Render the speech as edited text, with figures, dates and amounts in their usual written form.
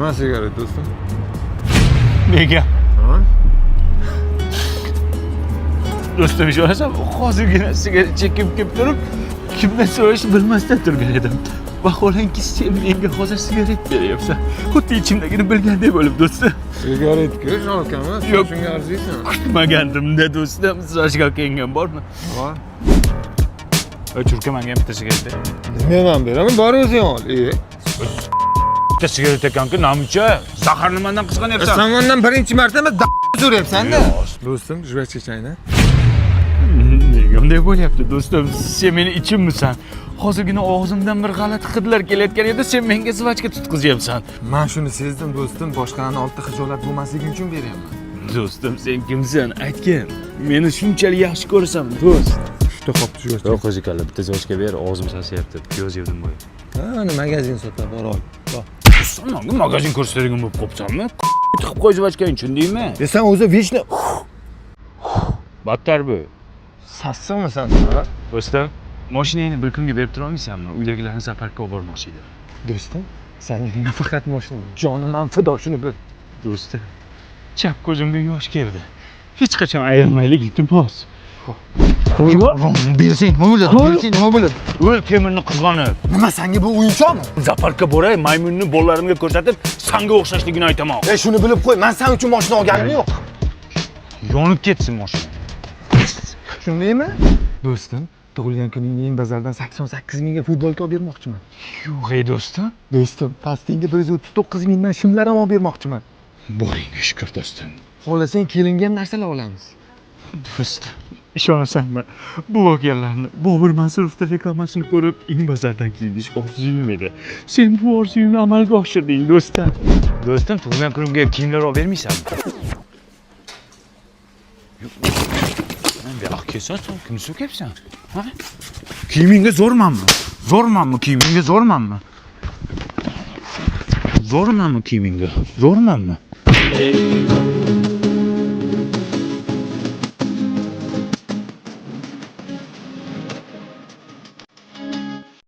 Nima sigaret do'stim? Nega? Ha? Do'stim ishonasan, hozirgina sigaret chekib kelib turib, kimdan so'rashni bilmasdan turgan edim. Vaholanki sen menga hozir sigaret beryapsan. Xuddi ichimdagini bilgandek bo'lib do'stim. Sigaretga shalkamas. Yo'q. Shunga arziysan. Kutmagandim-da do'stim. Sirashga kelgan bormi? Bor. Churka menga bitta sigaret ber. Men beraman, bor o'zing ol. Bitta sigaret ekanku, namuncha zaharni mendan qizg'anyapsan. Sen mendan birinchi marta so'rayapsan-da. Do'stim, juvach chechayna. Nega bunday bo'lyapti do'stim? Sen meni ichimmisan? Hozirgina og'zimdan bir g'alati hidlar kelayotgan edi, sen menga zvachka tutqizyapsan. Men shuni sezdim do'stim, boshqalarni oldida xijolat bo'lmasligi uchun beryapman. Do'stim, sen kimsan? Aytgin. Meni shunchalik yaxshi ko'rasanmi, do'st? Shunday qopti juvach. Yo'q, qo'zikalla, bitta zvachka ber, og'zim sasiyapti. Piyoz yedim bo'y. Ana magazin sotib bor ol. Sen menga magazin ko'rsatadigan bo'lib qopsanmi? Tiqib qo'y zvachkani, tushundingmi? Sen o'zi vechni Battar bu. sassiqmisan? Do'stim, mashinangni bir kunga berib tura olmaysanmi? Uydagilarni safarga olib bormoqchi edim. Do'stim, senga nafaqat mashina, jonimdan fido, shuni bil. Do'stim, chap ko'zimga yosh keldi. Hech qachon ayirmaylik, iltimos. Bersang, nima bo'ladi? Bersang, nima bo'ladi? O'l temirni qizg'onib. Nima senga bu o'yinchoqmi? Zaparga boray, maymunni bollarimga ko'rsatib, sanga o'xshashligini aytaman. Shuni bilib qo'y, men sen uchun mashina olganim yo'q. Yonib ketsin mashina. Shundaymi? Do'stim, tug'ilgan kuningga bozordan 88 mingga futbolka olib bermoqchiman. Yo'q, ey do'stim. Do'stim, pastingga 139 mingdan shimlar ham olib bermoqchiman. Boringga shukr do'stim. Xohlasang kelinga ham narsalar olamiz. Do'stim, ishonasanmi? Bu voqealarni Bobur Mansurovning reklamasini ko'rib, bozordan kiyinish orzuyim edi. Sen bu orzuyimni amalga oshirding, do'stim. Do'stim, tug'ilgan kunimga kiyimlar olib bermaysanmi? Yo'q, kelsan, kimni so'kyapsan? Ha? Kiyimingga zo'rmanmi? Zo'rmanmi kiyimingga zo'rmanmi? Zo'rmanmi kiyimingga? Zo'rmanmi?